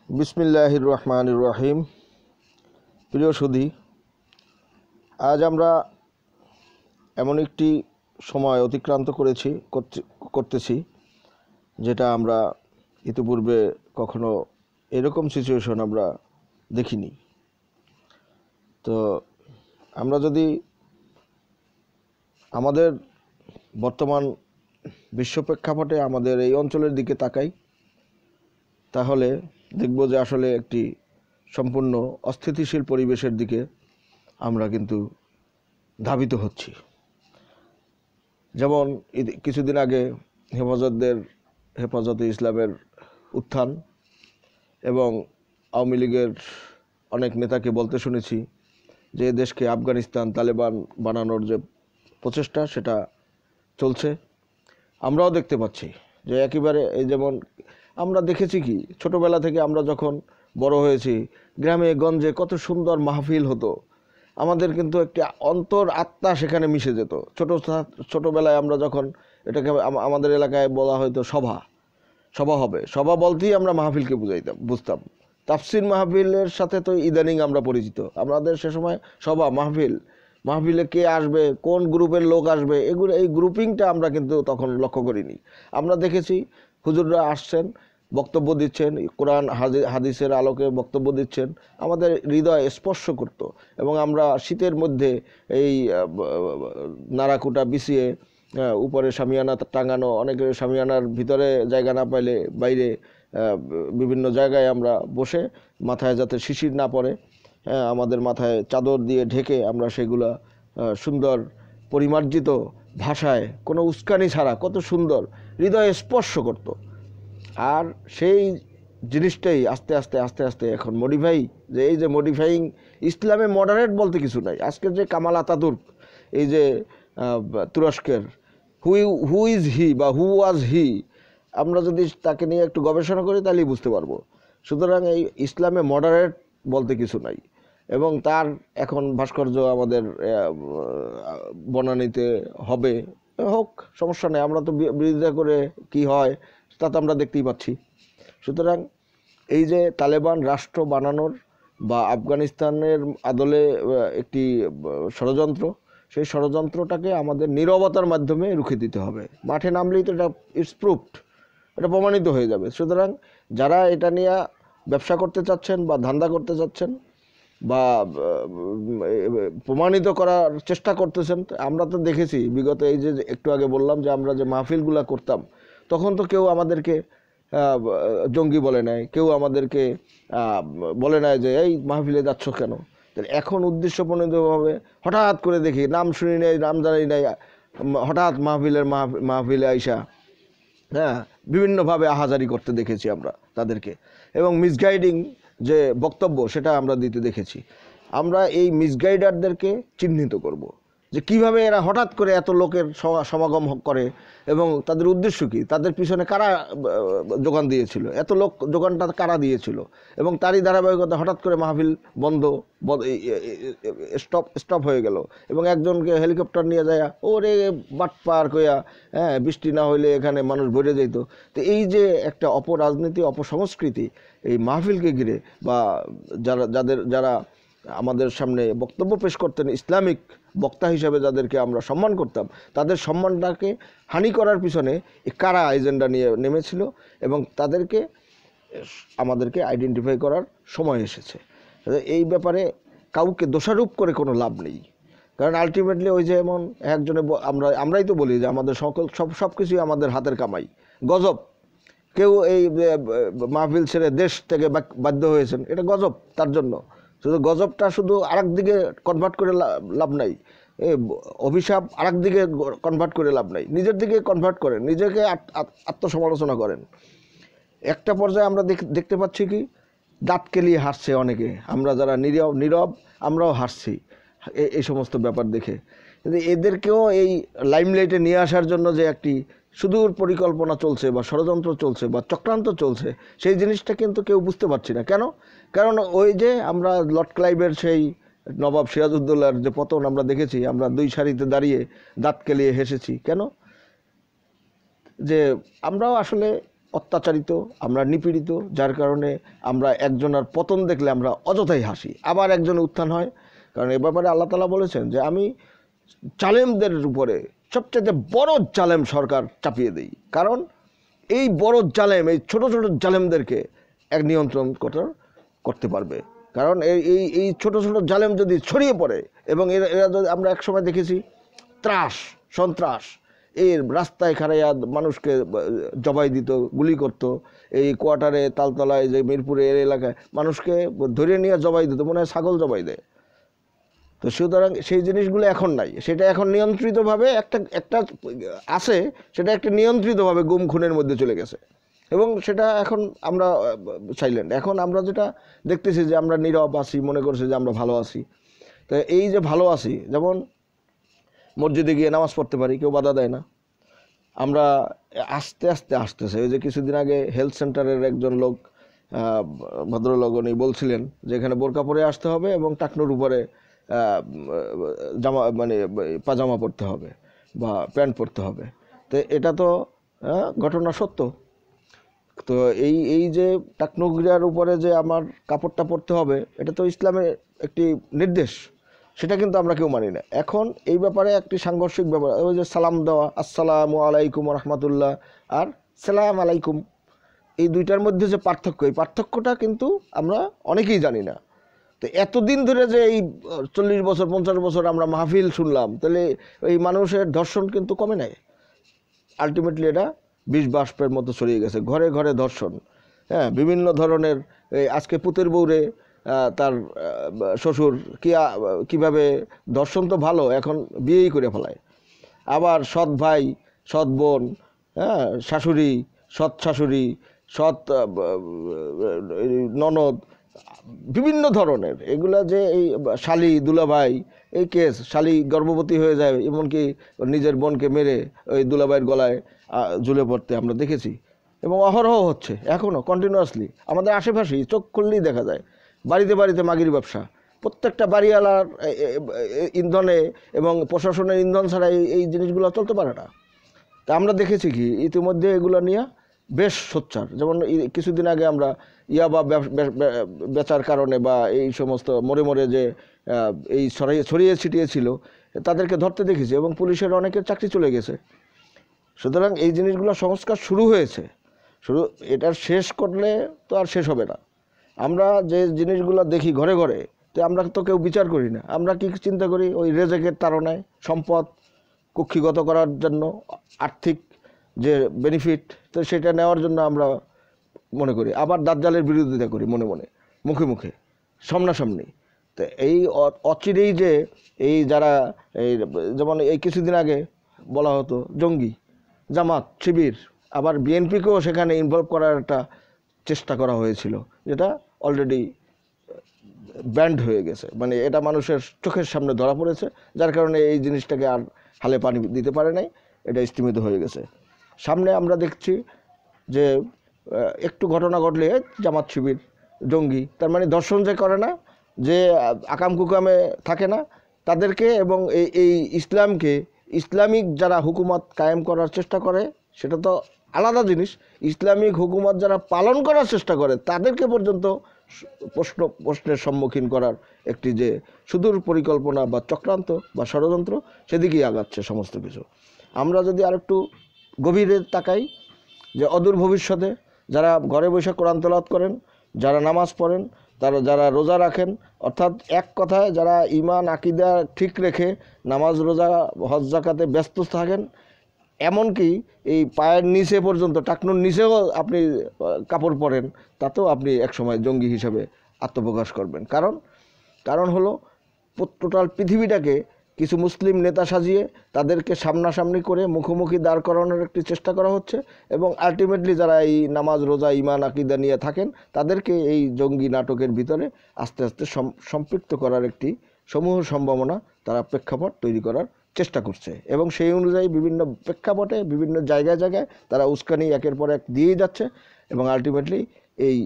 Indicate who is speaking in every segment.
Speaker 1: বিসমিল্লাহির রহমানির রহিম। প্রিয় সুধী, আজ আমরা এমন একটি সময় অতিক্রান্ত করতেছি যেটা আমরা ইতিপূর্বে কখনো এরকম সিচুয়েশন আমরা দেখিনি। তো আমরা যদি আমাদের বর্তমান বিশ্ব প্রেক্ষাপটে আমাদের এই অঞ্চলের দিকে তাকাই, তাহলে দেখব যে আসলে একটি সম্পূর্ণ অস্থিতিশীল পরিবেশের দিকে আমরা কিন্তু ধাবিত হচ্ছি। যেমন কিছুদিন আগে হেফাজতে ইসলামের উত্থান এবং আওয়ামী লীগের অনেক নেতাকে বলতে শুনেছি যে দেশকে আফগানিস্তান তালেবান বানানোর যে প্রচেষ্টা সেটা চলছে। আমরাও দেখতে পাচ্ছি যে একেবারে এই যেমন আমরা দেখেছি কি ছোটোবেলা থেকে আমরা যখন বড় হয়েছি, গ্রামে গঞ্জে কত সুন্দর মাহফিল হতো, আমাদের কিন্তু একটি অন্তর আত্মা সেখানে মিশে যেত। ছোটোবেলায় আমরা যখন এটাকে আমাদের এলাকায় বলা হয়তো সভা হবে, সভা বলতেই আমরা মাহফিলকে বুঝতাম। তাফসির মাহফিলের সাথে তো ইদানিং আমরা পরিচিত। আমাদের সে সময় সভা মাহফিলে কে আসবে, কোন গ্রুপের লোক আসবে, এই গ্রুপিংটা আমরা কিন্তু তখন লক্ষ্য করিনি। আমরা দেখেছি হুজুররা আসছেন, বক্তব্য দিচ্ছেন, কোরআন হাদিসের আলোকে বক্তব্য দিচ্ছেন, আমাদের হৃদয় স্পর্শ করত। এবং আমরা শীতের মধ্যে এই নাড়াকুটা বিছিয়ে উপরে শামিয়ানা টাঙানো, অনেকে শামিয়ানার ভিতরে জায়গা না পাইলে বাইরে বিভিন্ন জায়গায় আমরা বসে মাথায় যাতে শিশির না পড়ে, আমাদের মাথায় চাদর দিয়ে ঢেকে আমরা সেগুলা সুন্দর পরিমার্জিত ভাষায় কোনো উস্কানি ছাড়া কত সুন্দর হৃদয়ে স্পর্শ করত। আর সেই জিনিসটাই আস্তে আস্তে এখন এই যে মডিফাইং ইসলামে মডারেট বলতে কিছু নাই। আজকের যে কামাল আতাতুর্ক, এই যে তুরস্কের হু ইজ হি বা হু ওয়াজ হি, আমরা যদি তাকে নিয়ে একটু গবেষণা করি তাহলেই বুঝতে পারবো। সুতরাং এই ইসলামে মডারেট বলতে কিছু নাই। এবং তার এখন ভাস্কর্য আমাদের বনানীতে হোক, সমস্যা নেই, আমরা তো বিরোধিতা করে কি হয় তা তো আমরা দেখতেই পাচ্ছি। সুতরাং এই যে তালেবান রাষ্ট্র বানানোর বা আফগানিস্তানের আদলে একটি ষড়যন্ত্র, সেই ষড়যন্ত্রটাকে আমাদের নীরবতার মাধ্যমে রুখে দিতে হবে। মাঠে নামলেই তো এটা এটা প্রমাণিত হয়ে যাবে। সুতরাং যারা এটা নিয়ে ব্যবসা করতে চাচ্ছেন বা ধান্দা করতে চাচ্ছেন বা প্রমাণিত করার চেষ্টা করতেছেন, আমরা তো দেখেছি বিগত এই যে একটু আগে বললাম যে আমরা যে মাহফিলগুলা করতাম, তখন তো কেউ আমাদেরকে জঙ্গি বলে নাই, কেউ আমাদেরকে বলে নাই যে এই মাহফিলে যাচ্ছ কেন। এখন উদ্দেশ্যপ্রণোদিতভাবে হঠাৎ করে দেখি, নাম শুনি নাই, নাম জানি নাই, হঠাৎ মাহফিলে আইসা বিভিন্নভাবে আহাজারি করতে দেখেছি আমরা তাদেরকে, এবং মিসগাইডিং যে বক্তব্য সেটা আমরা দিতে দেখেছি। আমরা এই মিসগাইডারদেরকে চিহ্নিত করব যে কিভাবে এরা হঠাৎ করে এত লোকের সমাগম করে এবং তাদের উদ্দেশ্য কী, তাদের পিছনে কারা যোগান দিয়েছিল, এত লোক যোগানটা কারা দিয়েছিল, এবং তারই ধারাবাহিকতা হঠাৎ করে মাহফিল স্টপ হয়ে গেল এবং একজনকে হেলিকপ্টার নিয়ে যায় ওরে বাটপার কইয়া, বৃষ্টি না হইলে এখানে মানুষ ভরে যেত। তো এই যে একটা অপরাজনীতি, অপসংস্কৃতি এই মাহফিলকে ঘিরে, বা যারা আমাদের সামনে বক্তব্য পেশ করতেন, ইসলামিক বক্তা হিসাবে যাদেরকে আমরা সম্মান করতাম, তাদের সম্মানটাকে হানি করার পিছনে কারা এজেন্ডা নিয়ে নেমেছিল, এবং আমাদেরকে আইডেন্টিফাই করার সময় এসেছে। এই ব্যাপারে কাউকে দোষারোপ করে কোনো লাভ নেই, কারণ আলটিমেটলি ওই যে এমন একজনে আমরাই তো বলি যে আমাদের সব কিছুই আমাদের হাতের কামাই। গজব, কেউ এই মাহফিল ছেড়ে দেশ থেকে বাধ্য হয়েছেন, এটা গজব তার জন্য। শুধু গজবটা শুধু আরেক দিকে কনভার্ট করে লাভ নাই, অভিশাপ আরেক দিকে কনভার্ট করে লাভ নাই, নিজের দিকে কনভার্ট করেন, নিজেকে আত্মসমালোচনা করেন। একটা পর্যায়ে আমরা দেখতে পাচ্ছি কি দাঁত কেলিয়ে হাসছে অনেকে, আমরা যারা নীরব আমরাও হাসছি এই সমস্ত ব্যাপার দেখে। কিন্তু এদেরকেও এই লাইমলাইটে নিয়ে আসার জন্য যে একটি সুদূর পরিকল্পনা চলছে বা ষড়যন্ত্র চলছে বা চক্রান্ত চলছে, সেই জিনিসটা কিন্তু কেউ বুঝতে পারছি না। কারণ ওই যে আমরা লর্ড ক্লাইভের সেই নবাব সিরাজউদ্দৌলার যে পতন আমরা দেখেছি, আমরা দুই সারিতে দাঁড়িয়ে দাঁত কেলিয়ে হেসেছি। কেন? যে আমরাও আসলে অত্যাচারিত, আমরা নিপীড়িত, যার কারণে আমরা একজনের পতন দেখলে আমরা অযথাই হাসি, আবার একজনের উত্থান হয়। কারণ এ ব্যাপারে আল্লাহ তাআলা বলেছেন যে আমি জালেমদের উপরে সবচেয়ে বড় জালেম সরকার চাপিয়ে দিই। কারণ এই বড় জালেম এই ছোট ছোট জালেমদেরকে এক নিয়ন্ত্রণ করতে পারবে। কারণ এই ছোট ছোট জালেম যদি ছড়িয়ে পড়ে, এবং এরা যদি আমরা একসময় দেখেছি ত্রাস সন্ত্রাস, এর রাস্তায় খাড়াইয়া মানুষকে জবাই দিত, গুলি করত, এই কোয়ার্টারে তালতলায় যে মিরপুরের এলাকায় মানুষকে ধরে নিয়ে জবাই দিত, মনে হয় ছাগল জবাই দেয়। তো সুতরাং সেই জিনিসগুলো এখন নাই, সেটা এখন নিয়ন্ত্রিতভাবে একটা আছে, সেটা একটা নিয়ন্ত্রিতভাবে গুম খুনের মধ্যে চলে গেছে, এবং সেটা এখন আমরা সাইলেন্ট। এখন আমরা যেটা দেখতেছি যে আমরা নীরব আছি, মনে করছি যে আমরা ভালো আছি। তো এই যে ভালো আছি, যেমন মসজিদে গিয়ে নামাজ পড়তে পারি, কেউ বাধা দেয় না। আমরা আস্তে আস্তে আসতেছে, ওই যে কিছুদিন আগে হেলথ সেন্টারের একজন লোক, ভদ্রলোক, উনি বলছিলেন যে এখানে বোরকা পরে আসতে হবে এবং টাকনুর উপরে জামা মানে পাজামা পরতে হবে বা প্যান্ট পরতে হবে। তো এটা তো ঘটনা সত্য। তো এই যে টাকনুগিরার উপরে যে আমার কাপড়টা পরতে হবে, এটা তো ইসলামের একটি নির্দেশ, সেটা কিন্তু আমরা কেউ মানি না। এখন এই ব্যাপারে একটি সাংঘর্ষিক ব্যাপার, ওই যে সালাম দেওয়া, আসসালামু আলাইকুম রহমতুল্লাহ আর সালাম আলাইকুম, এই দুইটার মধ্যে যে পার্থক্য, এই পার্থক্যটা কিন্তু আমরা অনেকেই জানি না। তো এতদিন ধরে যে এই 40 বছর 50 বছর আমরা মাহফিল শুনলাম, তাহলে এই মানুষের ধর্ষণ কিন্তু কমে নাই। আলটিমেটলি এটা বিষ বাষ্পের মতো ছড়িয়ে গেছে, ঘরে ঘরে ধর্ষণ। হ্যাঁ, বিভিন্ন ধরনের, আজকে পুতের বউরে তার শ্বশুর কীভাবে, ধর্ষণ তো ভালো, এখন বিয়েই করে ফেলায়। আবার সৎ ভাই, সৎ বোন, হ্যাঁ, শাশুড়ি, সৎ শাশুড়ি, সৎ ননদ, বিভিন্ন ধরনের এগুলা, যে এই শালি দুলাভাই, এই কেস, শালি গর্ভবতী হয়ে যায়, এমনকি নিজের বোনকে মেরে ওই দুলাভাইয়ের গলায় ঝুলে পড়তে আমরা দেখেছি, এবং অহরহ হচ্ছে এখনও কন্টিনিউয়াসলি আমাদের আশেপাশেই, চোখ খুললেই দেখা যায়। বাড়িতে বাড়িতে মাগির ব্যবসা, প্রত্যেকটা বাড়িওয়ালার ইন্ধনে এবং প্রশাসনের ইন্ধন ছাড়া এই জিনিসগুলো চলতে পারে না। তা আমরা দেখেছি কি ইতিমধ্যে এগুলো নিয়ে বেশ সোচ্চার। যেমন কিছুদিন আগে আমরা ইয়াবা বেচার কারণে বা এই সমস্ত মোড়ে মোড়ে যে এই ছড়িয়ে ছিটিয়ে ছিল, তাদেরকে ধরতে দেখেছি, এবং পুলিশের অনেকের চাকরি চলে গেছে। সুতরাং এই জিনিসগুলো সংস্কার শুরু হয়েছে, এটার শেষ করলে তো আর শেষ হবে না। আমরা যে জিনিসগুলো দেখি ঘরে ঘরে, তো আমরা তো কেউ বিচার করি না। আমরা কি চিন্তা করি, ওই রেজেকের তাড়নায় সম্পদ কুক্ষিগত করার জন্য, আর্থিক যে বেনিফিট, তো সেটা নেওয়ার জন্য আমরা মনে করি। আবার দাজ্জালের বিরোধিতা করি মনে মনে, মুখে মুখে, সামনাসামনি। তো এই অচিরেই যে এই যারা এই, যেমন এই কিছুদিন আগে বলা হতো জঙ্গি, জামাত, শিবির, আবার বিএনপিকেও সেখানে ইনভলভ করার একটা চেষ্টা করা হয়েছিল, যেটা অলরেডি ব্যান্ড হয়ে গেছে। মানে এটা মানুষের চোখের সামনে ধরা পড়েছে, যার কারণে এই জিনিসটাকে আর হালে পানি দিতে পারে নাই, এটা স্থিমিত হয়ে গেছে। সামনে আমরা দেখছি যে একটু ঘটনা ঘটলে জামাত, শিবির, জঙ্গি, তার মানে দর্শন যে করে না, যে আকাম কুকামে থাকে না, তাদেরকে এবং এই ইসলামকে, ইসলামিক যারা হুকুমত কায়েম করার চেষ্টা করে, সেটা তো আলাদা জিনিস। ইসলামিক হুকুমত যারা পালন করার চেষ্টা করে, তাদেরকে পর্যন্ত প্রশ্নের সম্মুখীন করার একটি যে সুদূর পরিকল্পনা বা চক্রান্ত বা ষড়যন্ত্র, সেদিকেই আগাচ্ছে সমস্ত কিছু। আমরা যদি আরেকটু গভীরে তাকাই, যে অদূর ভবিষ্যতে যারা ঘরে বসে কোরআন তেলাওয়াত করেন, যারা নামাজ পড়েন, যারা রোজা রাখেন, অর্থাৎ এক কথায় যারা ঈমান আকীদা ঠিক রেখে নামাজ, রোজা, হজ, যাকাতে ব্যস্ত থাকেন, এমনকি এই পায়ের নিচে পর্যন্ত, টাকনুর নিচেও আপনি কাপড় পরেন, তাতেও আপনি একসময় জঙ্গি হিসাবে আত্মপ্রকাশ করবেন। কারণ হলো টোটাল পৃথিবীটাকে কিছু মুসলিম নেতা সাজিয়ে তাদেরকে সামনাসামনি করে মুখোমুখি দাঁড় করানোর একটি চেষ্টা করা হচ্ছে, এবং আলটিমেটলি যারা এই নামাজ, রোজা, ঈমান আকীদা নিয়ে থাকেন, তাদেরকে এই জঙ্গি নাটকের ভিতরে আস্তে আস্তে সম্পৃক্ত করার একটি সমূহ সম্ভাবনা, তারা প্রেক্ষাপট তৈরি করার চেষ্টা করছে, এবং সেই অনুযায়ী বিভিন্ন প্রেক্ষাপটে বিভিন্ন জায়গায় জায়গায় তারা উস্কানি একের পর এক দিয়েই যাচ্ছে, এবং আলটিমেটলি এই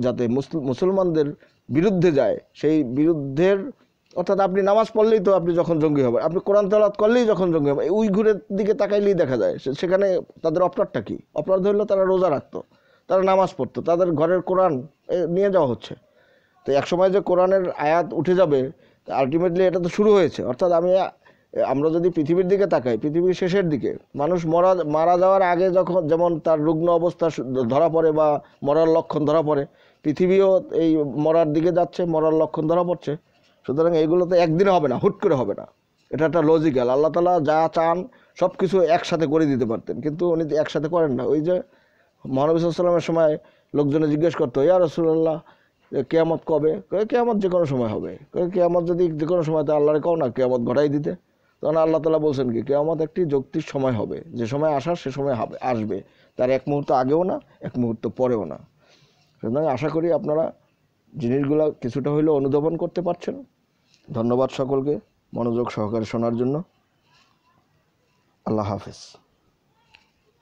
Speaker 1: যাতে মুসলমানদের বিরুদ্ধে যায়, সেই বিরুদ্ধের অর্থাৎ আপনি নামাজ পড়লেই তো আপনি যখন জঙ্গি হবেন, আপনি কোরআন তেলাওয়াত করলেই যখন জঙ্গি হবেন। উইঘুরের দিকে তাকাইলেই দেখা যায় সেখানে তাদের অপরাধটা কী? অপরাধ হলো তারা রোজা রাখতো, তারা নামাজ পড়তো, তাদের ঘরের কোরআন নিয়ে যাওয়া হচ্ছে। তো একসময় যে কোরআনের আয়াত উঠে যাবে, আলটিমেটলি এটা তো শুরু হয়েছে। অর্থাৎ আমরা যদি পৃথিবীর দিকে তাকাই, পৃথিবীর শেষের দিকে মানুষ মারা যাওয়ার আগে যখন যেমন তার রুগ্ন অবস্থা ধরা পড়ে বা মরার লক্ষণ ধরা পড়ে, পৃথিবীও এই মরার দিকে যাচ্ছে, মরার লক্ষণ ধরা পড়ছে। সুতরাং এইগুলো তো একদিনে হবে না, হুট করে হবে না। এটা একটা লজিক্যাল। আল্লাহ তাআলা যা চান সব কিছু একসাথে করে দিতে পারতেন, কিন্তু উনি একসাথে করেন না। ওই যে মহানবী সাল্লাল্লাহু আলাইহি ওয়াসাল্লামের সময় লোকজনে জিজ্ঞেস করতো, ইয়া রাসূলুল্লাহ কিয়ামত কবে? কিয়ামত যে কোনো সময় হবে। কিয়ামত যদি যে কোনো সময়, তো আল্লাহরে কও না কিয়ামত ঘটাই দিতে। তখন আল্লাহ তাআলা বলছেন কি, কিয়ামত একটি যৌক্তিক সময় হবে, যে সময় আসার সে সময় হবে, আসবে, তার এক মুহূর্ত আগেও না, এক মুহূর্ত পরেও না। সুতরাং আশা করি আপনারা জিনিসগুলো কিছুটা হইলেও অনুধাবন করতে পারছেন। ধন্যবাদ সকলকে মনোযোগ সহকারে শোনার জন্য। আল্লাহ হাফেজ।